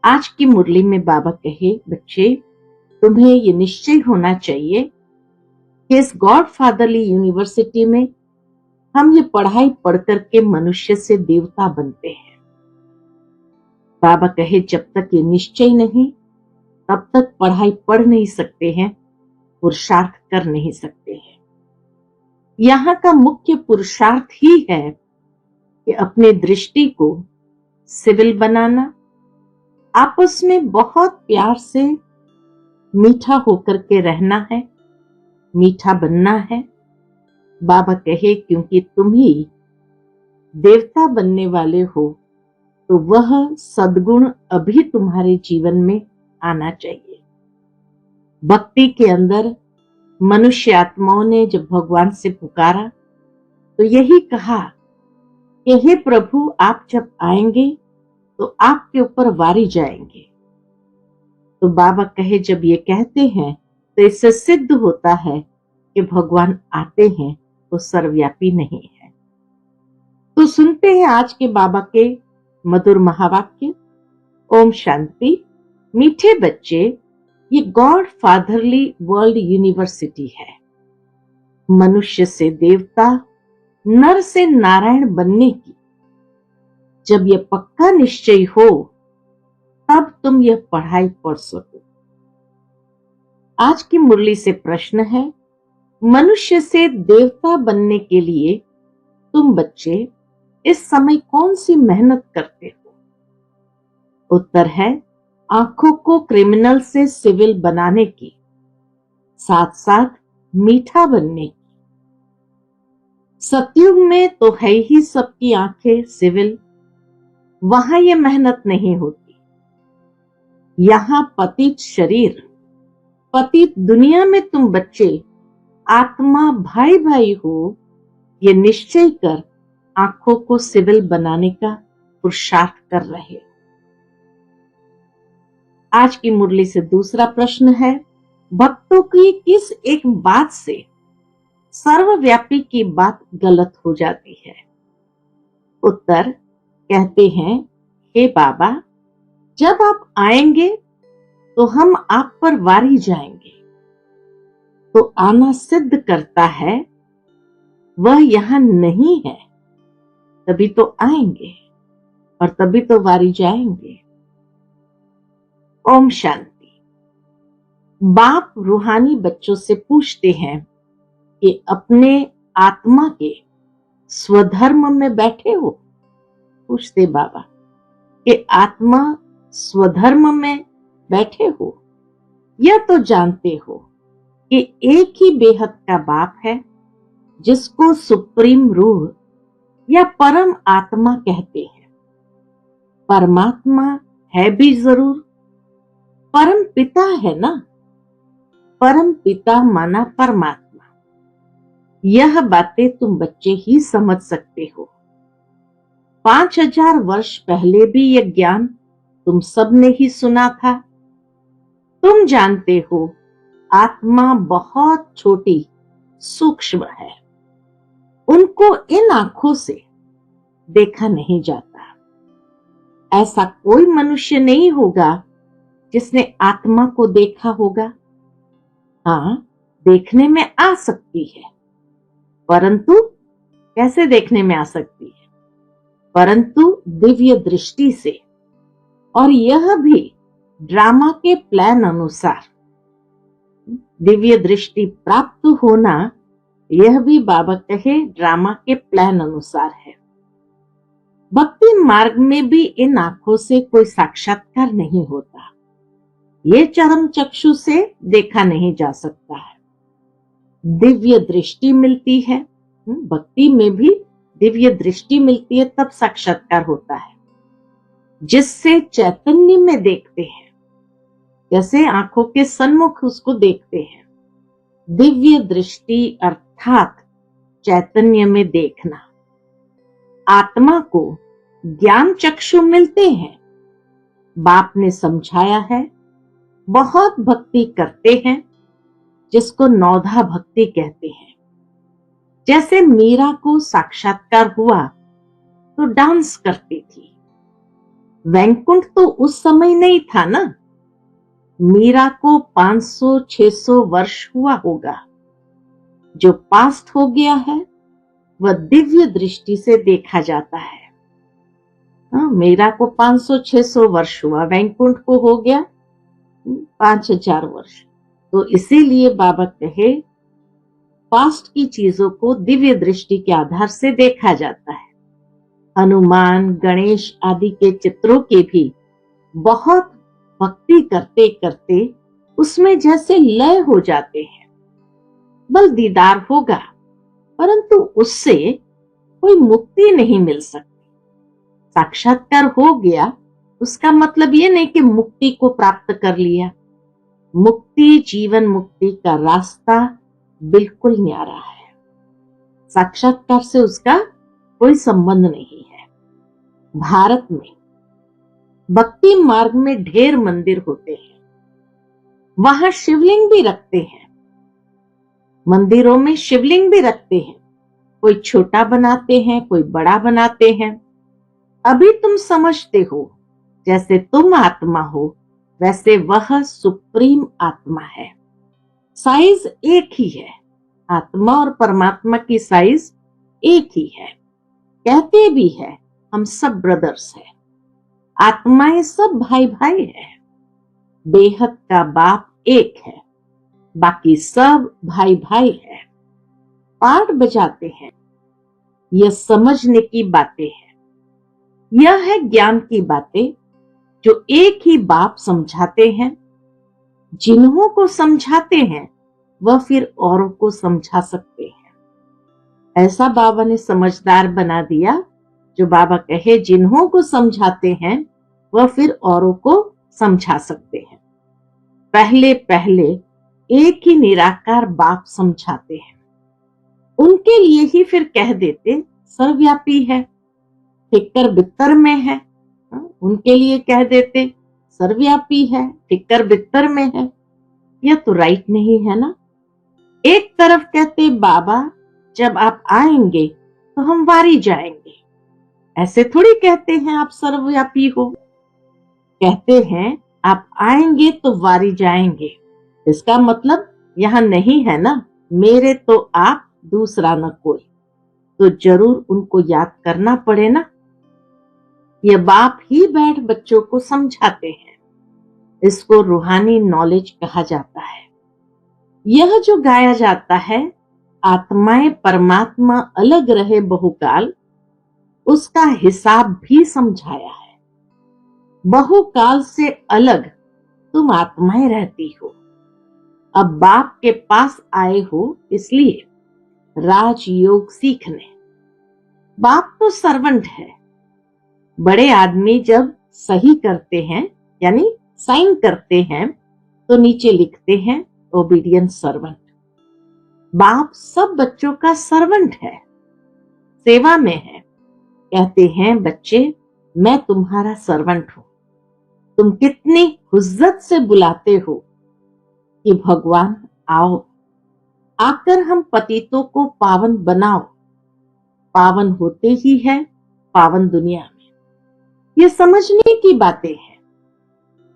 आज की मुरली में बाबा कहे, बच्चे तुम्हें ये निश्चय होना चाहिए कि इस गॉड फादरली यूनिवर्सिटी में हम ये पढ़ाई पढ़ करके मनुष्य से देवता बनते हैं। बाबा कहे जब तक ये निश्चय नहीं तब तक पढ़ाई पढ़ नहीं सकते हैं, पुरुषार्थ कर नहीं सकते हैं। यहाँ का मुख्य पुरुषार्थ ही है कि अपने दृष्टि को सिविल बनाना, आपस में बहुत प्यार से मीठा होकर के रहना है, मीठा बनना है। बाबा कहे क्योंकि तुम ही देवता बनने वाले हो तो वह सद्गुण अभी तुम्हारे जीवन में आना चाहिए। भक्ति के अंदर मनुष्य आत्माओं ने जब भगवान से पुकारा तो यही कहा कि हे प्रभु, आप जब आएंगे तो आपके ऊपर वारी जाएंगे। तो बाबा कहे जब ये कहते हैं तो इससे सिद्ध होता है कि भगवान आते हैं तो सर्वव्यापी नहीं है। तो सुनते हैं आज के बाबा के मधुर महावाक्य। ओम शांति। मीठे बच्चे, ये गॉड फादरली वर्ल्ड यूनिवर्सिटी है। मनुष्य से देवता, नर से नारायण बनने की जब यह पक्का निश्चय हो तब तुम यह पढ़ाई पढ़ सको। आज की मुरली से प्रश्न है, मनुष्य से देवता बनने के लिए तुम बच्चे इस समय कौन सी मेहनत करते हो? उत्तर है आंखों को क्रिमिनल से सिविल बनाने की, साथ साथ मीठा बनने की। सतयुग में तो है ही सबकी आंखें सिविल, वहां ये मेहनत नहीं होती। यहां पतित शरीर, पतित दुनिया में तुम बच्चे आत्मा भाई भाई हो, ये निश्चय कर आंखों को सिविल बनाने का पुरुषार्थ कर रहे हो। आज की मुरली से दूसरा प्रश्न है, भक्तों की किस एक बात से सर्वव्यापी की बात गलत हो जाती है? उत्तर कहते हैं, हे बाबा, जब आप आएंगे तो हम आप पर वारी जाएंगे। तो आना सिद्ध करता है वह यहां नहीं है, तभी तो आएंगे और तभी तो वारी जाएंगे। ओम शांति। बाप रूहानी बच्चों से पूछते हैं कि अपने आत्मा के स्वधर्म में बैठे हो? पूछते बाबा कि आत्मा स्वधर्म में बैठे हो? यह तो जानते हो कि एक ही बेहद का बाप है जिसको सुप्रीम रूह या परम आत्मा कहते हैं। परमात्मा है भी जरूर, परम पिता है ना। परम पिता माना परमात्मा। यह बातें तुम बच्चे ही समझ सकते हो। 5000 वर्ष पहले भी यह ज्ञान तुम सब ने ही सुना था। तुम जानते हो आत्मा बहुत छोटी सूक्ष्म है, उनको इन आंखों से देखा नहीं जाता। ऐसा कोई मनुष्य नहीं होगा जिसने आत्मा को देखा होगा। हाँ, देखने में आ सकती है, परंतु कैसे देखने में आ सकती है? परंतु दिव्य दृष्टि से, और यह भी ड्रामा के प्लान अनुसार। दिव्य दृष्टि प्राप्त होना यह भी बाबा कहे ड्रामा के प्लान अनुसार है। भक्ति मार्ग में भी इन आंखों से कोई साक्षात्कार नहीं होता, ये चरम चक्षु से देखा नहीं जा सकता है। दिव्य दृष्टि मिलती है, भक्ति में भी दिव्य दृष्टि मिलती है, तब साक्षात्कार होता है, जिससे चैतन्य में देखते हैं, जैसे आंखों के सन्मुख उसको देखते हैं। दिव्य दृष्टि अर्थात चैतन्य में देखना। आत्मा को ज्ञान चक्षु मिलते हैं। बाप ने समझाया है, बहुत भक्ति करते हैं जिसको नौधा भक्ति कहते हैं। जैसे मीरा को साक्षात्कार हुआ तो डांस करती थी, वैकुंठ तो उस समय नहीं था ना। मीरा को 500-600 वर्ष हुआ होगा। जो पास्ट हो गया है वह दिव्य दृष्टि से देखा जाता है। हाँ, मीरा को 500-600 वर्ष हुआ, वैकुंठ को हो गया 5000 वर्ष। तो इसीलिए बाबा कहे पास्ट की चीजों को दिव्य दृष्टि के आधार से देखा जाता है। हनुमान, गणेश आदि के चित्रों के भी बहुत भक्ति करते करते उसमें जैसे लय हो जाते हैं। बल दीदार होगा, परंतु उससे कोई मुक्ति नहीं मिल सकती। साक्षात्कार हो गया उसका मतलब ये नहीं कि मुक्ति को प्राप्त कर लिया। मुक्ति, जीवन मुक्ति का रास्ता बिल्कुल न्यारा है। साक्षात्कार से उसका कोई संबंध नहीं है। भारत में भक्ति मार्ग में ढेर मंदिर होते हैं, वहां शिवलिंग भी रखते हैं। मंदिरों में शिवलिंग भी रखते हैं, कोई छोटा बनाते हैं, कोई बड़ा बनाते हैं। अभी तुम समझते हो जैसे तुम आत्मा हो, वैसे वह सुप्रीम आत्मा है। साइज एक ही है, आत्मा और परमात्मा की साइज एक ही है। कहते भी है हम सब ब्रदर्स हैं, आत्माएं सब भाई भाई है। बेहद का बाप एक है, बाकी सब भाई भाई है। पाठ बजाते हैं, यह समझने की बातें हैं। यह है ज्ञान की बातें जो एक ही बाप समझाते हैं। जिन्हों को समझाते हैं वह फिर औरों को समझा सकते हैं। ऐसा बाबा ने समझदार बना दिया जो बाबा कहे जिन्हों को समझाते हैं वह फिर औरों को समझा सकते हैं। पहले पहले एक ही निराकार बाप समझाते हैं, उनके लिए ही फिर कह देते सर्वव्यापी है, ठिक्कर बित्तर में है। उनके लिए कह देते सर्वव्यापी है, ठिक्कर बित्तर में है। यह तो राइट नहीं है ना। एक तरफ कहते बाबा जब आप आएंगे तो हम वारी जाएंगे, ऐसे थोड़ी कहते हैं आप सर्वव्यापी हो। कहते हैं आप आएंगे तो वारी जाएंगे, इसका मतलब यहां नहीं है ना मेरे तो आप दूसरा न कोई। तो जरूर उनको याद करना पड़े ना। ये बाप ही बैठ बच्चों को समझाते हैं। इसको रूहानी नॉलेज कहा जाता है। यह जो गाया जाता है आत्माएं परमात्मा अलग रहे बहुकाल, उसका हिसाब भी समझाया है। बहुकाल से अलग तुम आत्माएं रहती हो। अब बाप के पास आए हो इसलिए राजयोग सीखने। बाप तो सर्वेंट है। बड़े आदमी जब सही करते हैं यानी साइन करते हैं तो नीचे लिखते हैं ओबीडियंट सर्वेंट। बाप सब बच्चों का सर्वेंट है, सेवा में है। कहते हैं बच्चे मैं तुम्हारा सर्वेंट हूं। तुम कितनी हुज्जत से बुलाते हो कि भगवान आओ, आकर हम पतितों को पावन बनाओ। पावन होते ही है पावन दुनिया में। ये समझने की बातें हैं,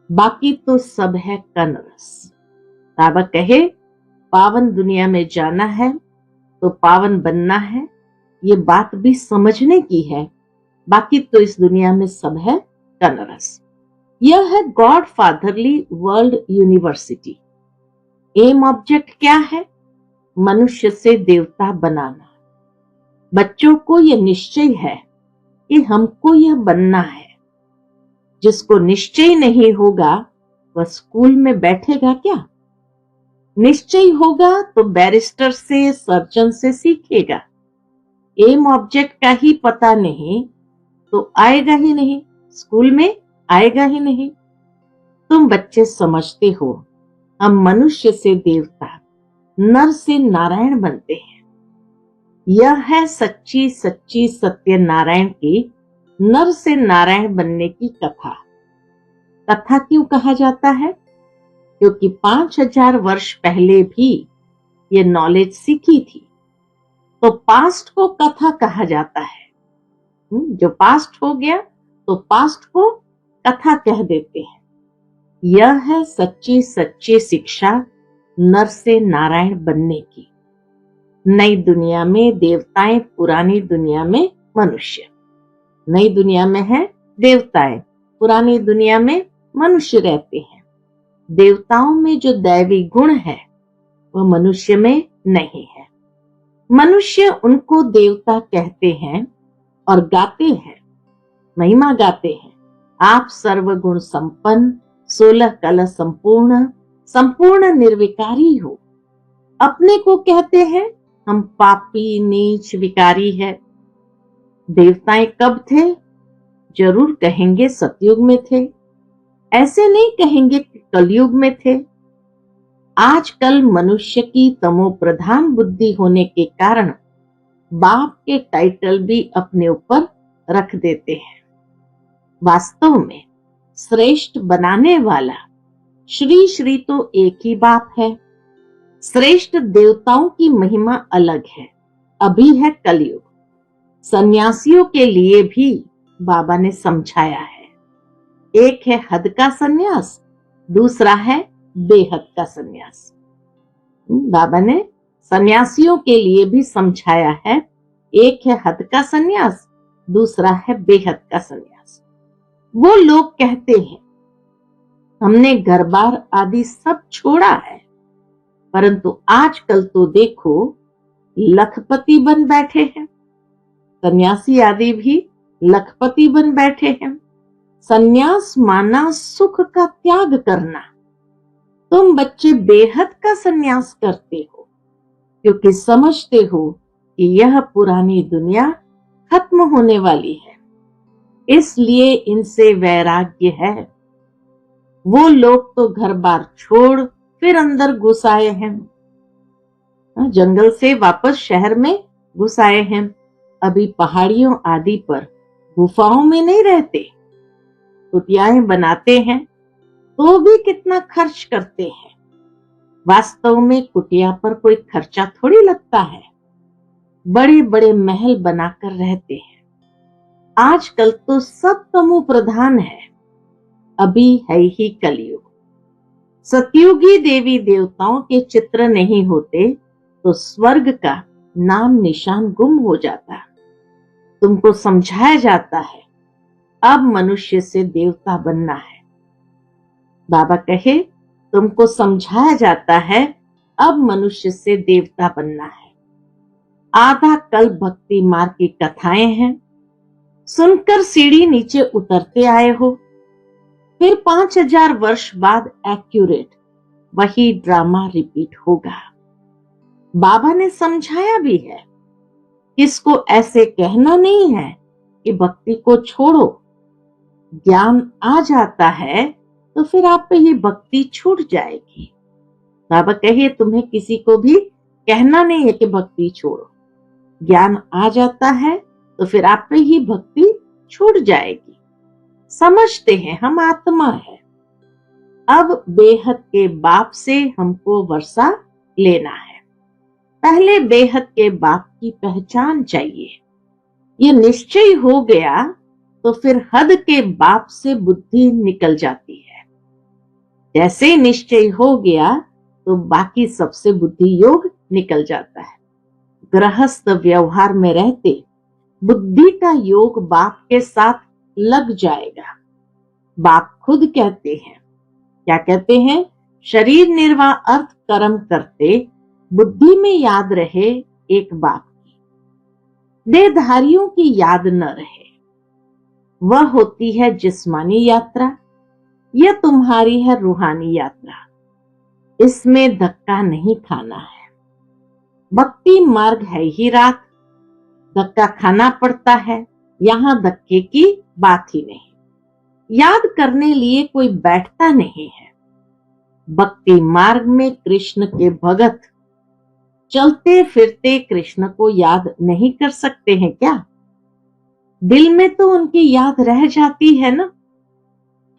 बाकी तो सब है कनरस। बाबा कहे पावन दुनिया में जाना है तो पावन बनना है, ये बात भी समझने की है। बाकी तो इस दुनिया में सब है कनरस। यह है God fatherly world university. Aim object क्या है? मनुष्य से देवता बनाना। बच्चों को यह निश्चय है कि हमको यह बनना है। जिसको निश्चय नहीं होगा वह स्कूल में बैठेगा क्या? निश्चय होगा तो बैरिस्टर से, सर्जन से सीखेगा। एम ऑब्जेक्ट का ही पता नहीं तो आएगा ही नहीं, स्कूल में आएगा ही नहीं। तुम बच्चे समझते हो हम मनुष्य से देवता, नर से नारायण बनते हैं। यह है सच्ची सच्ची सत्य नारायण की नर से नारायण बनने की कथा। कथा क्यों कहा जाता है? क्योंकि 5000 वर्ष पहले भी ये नॉलेज सीखी थी। तो पास्ट को कथा कहा जाता है। जो पास्ट हो गया तो पास्ट को कथा कह देते हैं। यह है सच्ची सच्ची शिक्षा नर से नारायण बनने की। नई दुनिया में देवताएं, पुरानी दुनिया में मनुष्य। नई दुनिया में है देवताएं, पुरानी दुनिया में मनुष्य रहते हैं। देवताओं में जो दैवी गुण है वह मनुष्य में नहीं है। मनुष्य उनको देवता कहते हैं और गाते हैं, महिमा गाते हैं। आप सर्वगुण संपन्न, 16 कला संपूर्ण, संपूर्ण निर्विकारी हो। अपने को कहते हैं हम पापी, नीच, विकारी है। देवताएं कब थे? जरूर कहेंगे सतयुग में थे, ऐसे नहीं कहेंगे कि कलयुग में थे। आजकल मनुष्य की तमो प्रधान बुद्धि होने के कारण बाप के टाइटल भी अपने ऊपर रख देते हैं। वास्तव में श्रेष्ठ बनाने वाला श्री श्री तो एक ही बाप है। श्रेष्ठ देवताओं की महिमा अलग है। अभी है कलयुग। सन्यासियों के लिए भी बाबा ने समझाया है। एक है हद का सन्यास, दूसरा है बेहद का सन्यास। बाबा ने सन्यासियों के लिए भी समझाया है। एक है हद का सन्यास, दूसरा है बेहद का सन्यास। वो लोग कहते हैं हमने घर बार आदि सब छोड़ा है, परंतु आजकल तो देखो लखपति बन बैठे हैं। सन्यासी आदि भी लखपति बन बैठे हैं। सन्यास माना सुख का त्याग करना। तुम बच्चे बेहद का सन्यास करते हो क्योंकि समझते हो कि यह पुरानी दुनिया खत्म होने वाली है, इसलिए इनसे वैराग्य है। वो लोग तो घर बार छोड़ फिर अंदर घुस आए हैं, जंगल से वापस शहर में घुस आए हैं। अभी पहाड़ियों आदि पर गुफाओं में नहीं रहते, कुटियाएं बनाते हैं तो भी कितना खर्च करते हैं। वास्तव में कुटिया पर कोई खर्चा थोड़ी लगता है। बड़े बड़े महल बनाकर रहते हैं। आजकल तो सब तमो प्रधान है। अभी है ही कलयुग। सतयुगी देवी देवताओं के चित्र नहीं होते तो स्वर्ग का नाम निशान गुम हो जाता। तुमको समझाया जाता है अब मनुष्य से देवता बनना है। बाबा कहे तुमको समझाया जाता है अब मनुष्य से देवता बनना है। आधा कल भक्ति मार्ग की कथाएं हैं, सुनकर सीढ़ी नीचे उतरते आए हो। फिर 5000 वर्ष बाद एक्यूरेट वही ड्रामा रिपीट होगा। बाबा ने समझाया भी है, किसको ऐसे कहना नहीं है कि भक्ति को छोड़ो। ज्ञान आ जाता है तो फिर आप पे ये भक्ति छूट जाएगी। बाबा कहे तुम्हें किसी को भी कहना नहीं है कि भक्ति छोड़ो। ज्ञान आ जाता है तो फिर आप पे ही भक्ति छूट जाएगी। समझते हैं हम आत्मा है। अब बेहद के बाप से हमको वर्षा लेना है। पहले बेहद के बाप की पहचान चाहिए। ये निश्चय हो गया तो फिर हद के बाप से बुद्धि निकल जाती है। जैसे निश्चय हो गया तो बाकी सबसे बुद्धि योग निकल जाता है। गृहस्थ व्यवहार में रहते बुद्धि का योग बाप के साथ लग जाएगा। बाप खुद कहते हैं, क्या कहते हैं? शरीर निर्वाह अर्थ कर्म करते बुद्धि में याद रहे एक बाप की, देहधारियों की याद न रहे। वह होती है जिस्मानी यात्रा, यह तुम्हारी है रूहानी यात्रा। इसमें धक्का नहीं खाना है। भक्ति मार्ग है ही रात, धक्का खाना पड़ता है। यहां धक्के की बात ही नहीं। याद करने लिए कोई बैठता नहीं है। भक्ति मार्ग में कृष्ण के भगत चलते फिरते कृष्ण को याद नहीं कर सकते हैं क्या? दिल में तो उनकी याद रह जाती है ना।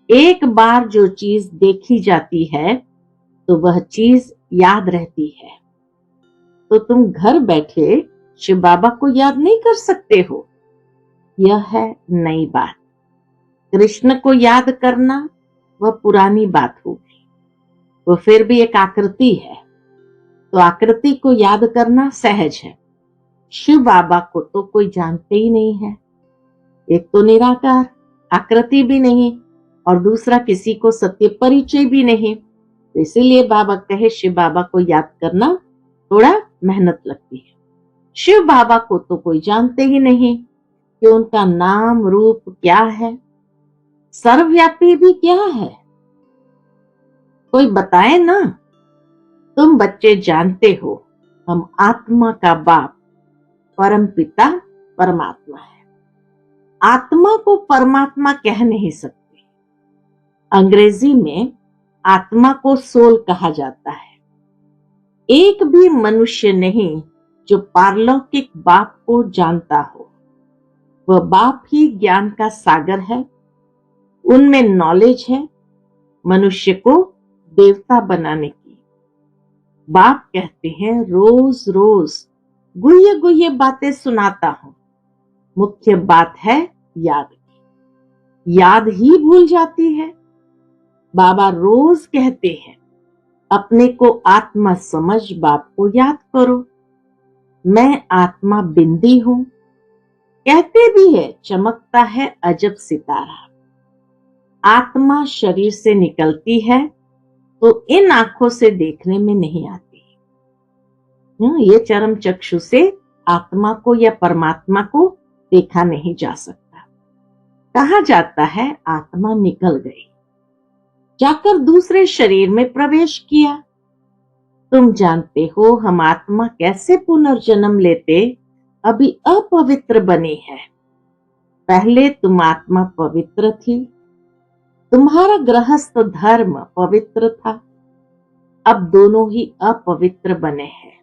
एक बार जो चीज देखी जाती है तो वह चीज याद रहती है। तो तुम घर बैठे शिव बाबा को याद नहीं कर सकते हो। यह है नई बात। कृष्ण को याद करना वह पुरानी बात होगी, वो फिर भी एक आकृति है, तो आकृति को याद करना सहज है। शिव बाबा को तो कोई जानते ही नहीं है, एक तो निराकार, आकृति भी नहीं, और दूसरा किसी को सत्य परिचय भी नहीं। तो इसीलिए बाबा कहे शिव बाबा को याद करना थोड़ा मेहनत लगती है। शिव बाबा को तो कोई जानते ही नहीं कि उनका नाम रूप क्या है, सर्वव्यापी भी क्या है, कोई बताए ना। तुम बच्चे जानते हो हम आत्मा का बाप परम पिता परमात्मा है। आत्मा को परमात्मा कह नहीं सकते। अंग्रेजी में आत्मा को सोल कहा जाता है। एक भी मनुष्य नहीं जो पारलौकिक बाप को जानता हो। वह बाप ही ज्ञान का सागर है, उनमें नॉलेज है मनुष्य को देवता बनाने की। बाप कहते हैं रोज रोज गुह्य गुह्य बातें सुनाता हूं, मुख्य बात है याद की। याद ही भूल जाती है। बाबा रोज कहते हैं अपने को आत्मा समझ बाप को याद करो। मैं आत्मा बिंदी हूं, कहते भी है चमकता है अजब सितारा। आत्मा शरीर से निकलती है तो इन आंखों से देखने में नहीं आती। ये चरम चक्षु से आत्मा को या परमात्मा को देखा नहीं जा सकता। कहा जाता है आत्मा निकल गई, जाकर दूसरे शरीर में प्रवेश किया। तुम जानते हो हम आत्मा कैसे पुनर्जन्म लेते अभी अपवित्र बनी है। पहले तुम आत्मा पवित्र थी, तुम्हारा गृहस्थ धर्म पवित्र था, अब दोनों ही अपवित्र बने हैं।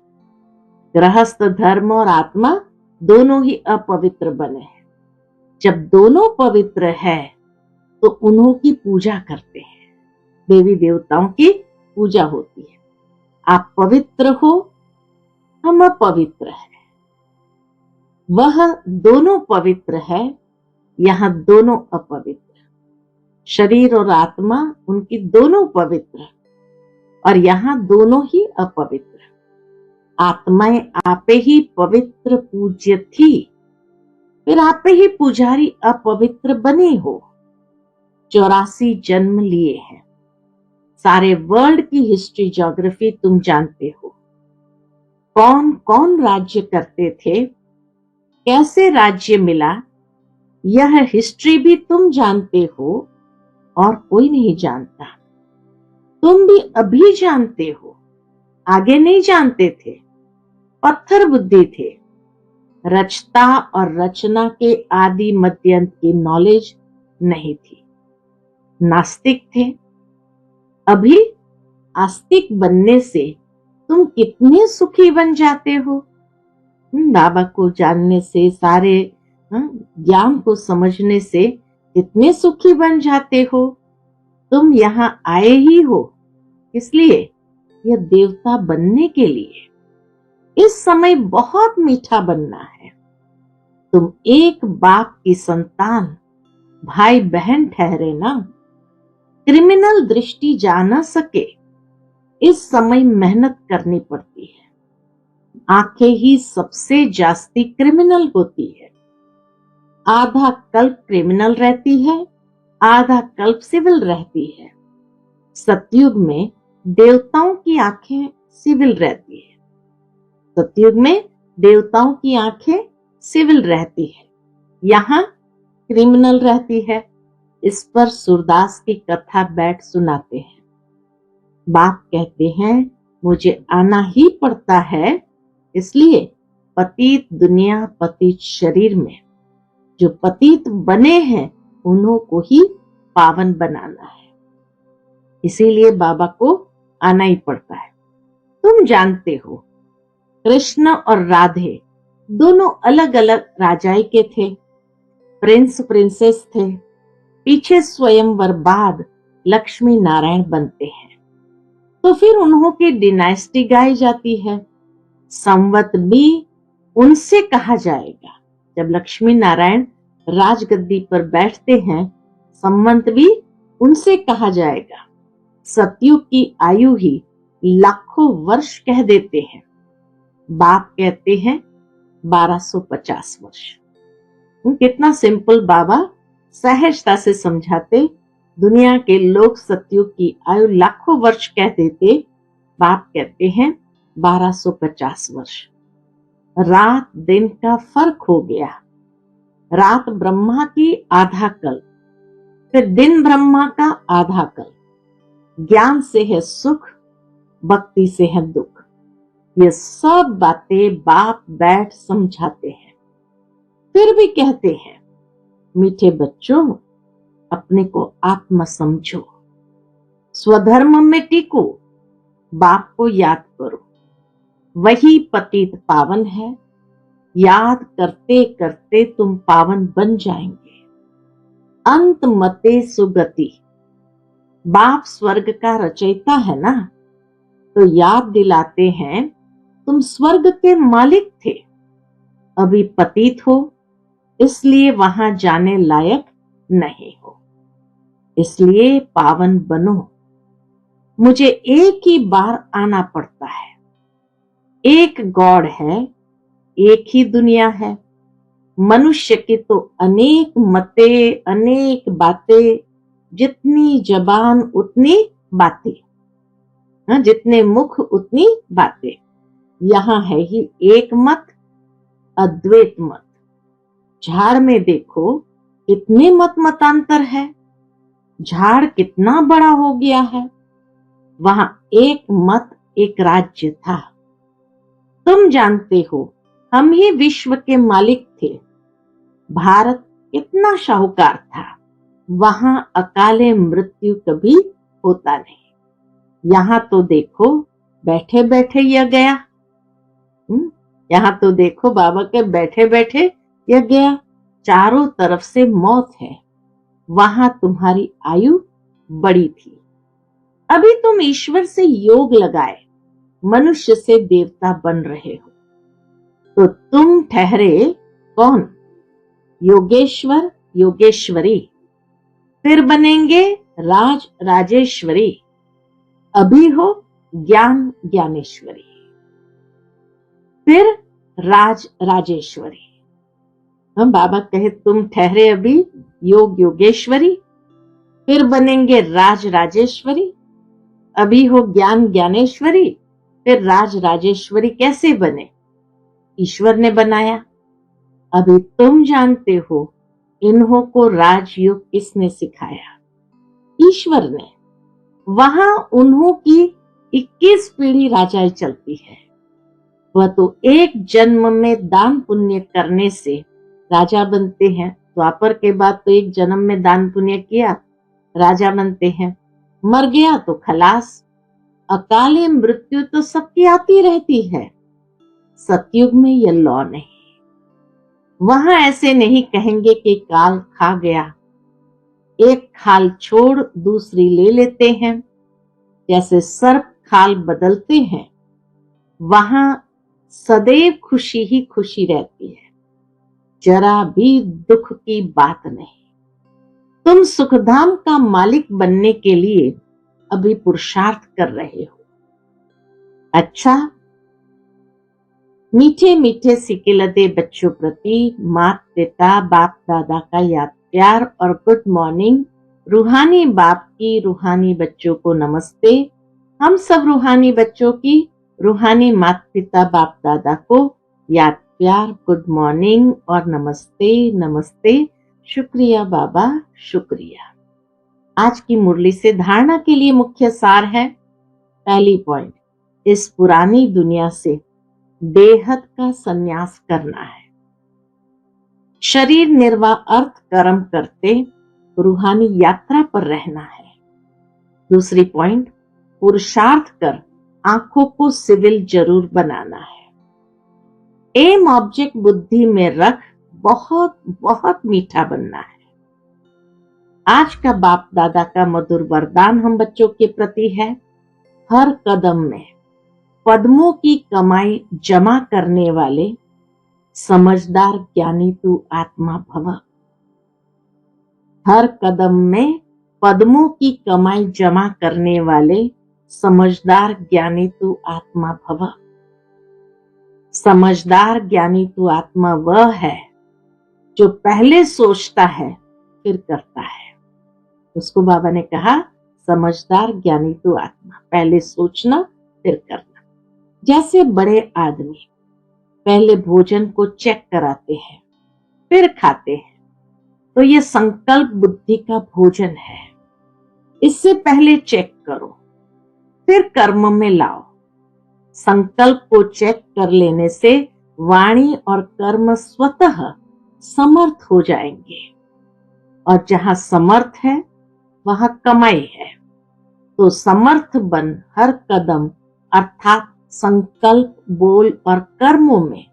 गृहस्थ धर्म और आत्मा दोनों ही अपवित्र बने हैं। जब दोनों पवित्र है तो उन्हों की पूजा करते हैं, देवी देवताओं की पूजा होती है। आप पवित्र हो, हम अपवित्र हैं। वह दोनों पवित्र है, यहां दोनों अपवित्र। शरीर और आत्मा उनकी दोनों पवित्र, और यहां दोनों ही अपवित्र। आत्माएं आपे ही पवित्र पूज्य थी, फिर आपे ही पुजारी अपवित्र बने हो। 84 जन्म लिए हैं। सारे वर्ल्ड की हिस्ट्री ज्योग्राफी तुम जानते हो। कौन कौन राज्य करते थे, कैसे राज्य मिला, यह हिस्ट्री भी तुम जानते हो और कोई नहीं जानता। तुम भी अभी जानते हो, आगे नहीं जानते थे। पत्थर बुद्धि थे, रचता और रचना के आदि मध्य अंत की नॉलेज नहीं थी, नास्तिक थे। अभी आस्तिक बनने से तुम कितने सुखी बन जाते हो। बाबा को जानने से, सारे ज्ञान को समझने से कितने सुखी बन जाते हो। तुम यहाँ आए ही हो इसलिए, यह देवता बनने के लिए। इस समय बहुत मीठा बनना है। तुम एक बाप की संतान, भाई बहन ठहरे ना। क्रिमिनल दृष्टि जा न सके, इस समय मेहनत करनी पड़ती है। आंखें ही सबसे जास्ती क्रिमिनल होती है। आधा कल्प क्रिमिनल रहती है, आधा कल्प सिविल रहती है। सतयुग में देवताओं की आंखें सिविल रहती है। सतयुग में देवताओं की आंखें सिविल रहती है, यहाँ क्रिमिनल रहती है। इस पर सूरदास की कथा बैठ सुनाते हैं। बाप कहते हैं मुझे आना ही पड़ता है, इसलिए पतित दुनिया पतित शरीर में जो पतित बने हैं उन्हों को ही पावन बनाना है। इसीलिए बाबा को आना ही पड़ता है। तुम जानते हो कृष्ण और राधे दोनों अलग अलग राजाई के थे, प्रिंस प्रिंसेस थे। पीछे स्वयंवर बाद लक्ष्मी नारायण बनते हैं, तो फिर उन्हों की डिनाइस्टी गाई जाती है। संवत भी उनसे कहा जाएगा। जब लक्ष्मी नारायण राजगद्दी पर बैठते हैं, संबंध भी उनसे कहा जाएगा। सतयुग की आयु ही लाखों वर्ष कह देते हैं, बाप कहते हैं 1250 वर्ष। कितना सिंपल बाबा सहजता से समझाते। दुनिया के लोग सतयुग की आयु लाखों वर्ष कह देते, बाप कहते हैं 1250 वर्ष। रात दिन का फर्क हो गया। रात ब्रह्मा की आधा कल, फिर दिन ब्रह्मा का आधा कल। ज्ञान से है सुख, भक्ति से है दुख। ये सब बातें बाप बैठ समझाते हैं। फिर भी कहते हैं, मीठे बच्चों, अपने को आत्मा समझो, स्वधर्म में टिको, बाप को याद करो, वही पतित पावन है। याद करते करते तुम पावन बन जाएंगे। अंत मते सुगति। बाप स्वर्ग का रचयिता है ना, तो याद दिलाते हैं तुम स्वर्ग के मालिक थे, अभी पतित हो, इसलिए वहां जाने लायक नहीं हो, इसलिए पावन बनो। मुझे एक ही बार आना पड़ता है। एक गॉड है, एक ही दुनिया है। मनुष्य की तो अनेक मते, अनेक बातें, जितनी जबान उतनी बातें, जितने मुख उतनी बातें। यहां है ही एक मत, अद्वैत मत। झाड़ में देखो कितने मत मतांतर है, झाड़ कितना बड़ा हो गया है। वहां एक मत, एक राज्य था। तुम जानते हो, हम ही विश्व के मालिक थे। भारत कितना शाहूकार था। वहां अकाले मृत्यु कभी होता नहीं। यहां तो देखो बैठे बैठे यह गया। यहां तो देखो बाबा के बैठे बैठे यह गया। चारों तरफ से मौत है। वहां तुम्हारी आयु बड़ी थी। अभी तुम ईश्वर से योग लगाए मनुष्य से देवता बन रहे हो, तो तुम ठहरे कौन? योगेश्वर, योगेश्वरी। फिर बनेंगे राज, राजेश्वरी। अभी हो ज्ञान, ज्ञानेश्वरी। फिर राज, राजेश्वरी। हम बाबा कहे तुम ठहरे अभी योग, योगेश्वरी। फिर बनेंगे राज, राजेश्वरी। अभी हो ज्ञान, ज्ञानेश्वरी। फिर राज, राजेश्वरी कैसे बने? ईश्वर ने बनाया। अभी तुम जानते हो इन्हों को राजयोग किसने सिखाया? ईश्वर ने। वहां उन्हों की 21 पीढ़ी राजाएं चलती है। वह तो एक जन्म में दान पुण्य करने से राजा बनते हैं। द्वापर के बाद तो एक जन्म में दान पुण्य किया, राजा बनते हैं। मर गया तो खलास। अकाले मृत्यु तो सबकी आती रहती है। सतयुग में यह लॉ नहीं। वहां ऐसे नहीं कहेंगे कि काल खा गया, एक खाल छोड़ दूसरी ले लेते हैं, जैसे सर्प खाल बदलते हैं। वहां सदैव खुशी ही खुशी रहती है, जरा भी दुख की बात नहीं। तुम सुखधाम का मालिक बनने के लिए अभी पुरुषार्थ कर रहे हो। अच्छा, मीठे मीठे सिकिलते बच्चों प्रति माता पिता बाप दादा का याद प्यार और गुड मॉर्निंग। रूहानी बाप की रूहानी बच्चों को नमस्ते। हम सब रूहानी बच्चों की रूहानी माता पिता बाप दादा को याद प्यार, गुड मॉर्निंग और नमस्ते नमस्ते। शुक्रिया बाबा, शुक्रिया। आज की मुरली से धारणा के लिए मुख्य सार है। पहली पॉइंट, इस पुरानी दुनिया से बेहद का संन्यास करना है। शरीर निर्वाह अर्थ कर्म करते रूहानी यात्रा पर रहना है। दूसरी पॉइंट, पुरुषार्थ कर आंखों को सिविल जरूर बनाना है। एम ऑब्जेक्ट बुद्धि में रख बहुत बहुत मीठा बनना है। आज का बाप दादा का मधुर वरदान हम बच्चों के प्रति है, हर कदम में पद्मों की कमाई जमा करने वाले समझदार ज्ञानी तू आत्मा भव। हर कदम में पद्मों की कमाई जमा करने वाले समझदार ज्ञानी तू आत्मा भव। समझदार ज्ञानी तू आत्मा वह है जो पहले सोचता है फिर करता है। उसको बाबा ने कहा, समझदार ज्ञानी तू आत्मा, पहले सोचना फिर करना। जैसे बड़े आदमी पहले भोजन को चेक कराते हैं फिर खाते हैं, तो ये संकल्प बुद्धि का भोजन है। इससे पहले चेक करो फिर कर्म में लाओ। संकल्प को चेक कर लेने से वाणी और कर्म स्वतः समर्थ हो जाएंगे, और जहां समर्थ है वहां कमाई है। तो समर्थ बन हर कदम अर्थात संकल्प, बोल और कर्मों में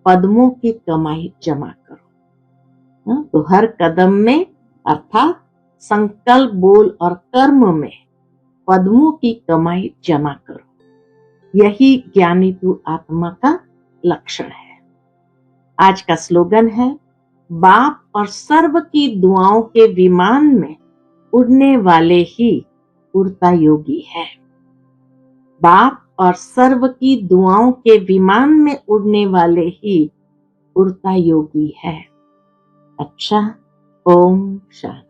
पद्मों की कमाई जमा करो। तो हर कदम में अर्थात संकल्प, बोल और कर्म में पद्मों की कमाई जमा करो। यही ज्ञानी तू आत्मा का लक्षण है। आज का स्लोगन है, बाप और सर्व की दुआओं के विमान में उड़ने वाले ही उड़ता योगी है। बाप और सर्व की दुआओं के विमान में उड़ने वाले ही उड़ता योगी है। अच्छा, ओम शांति।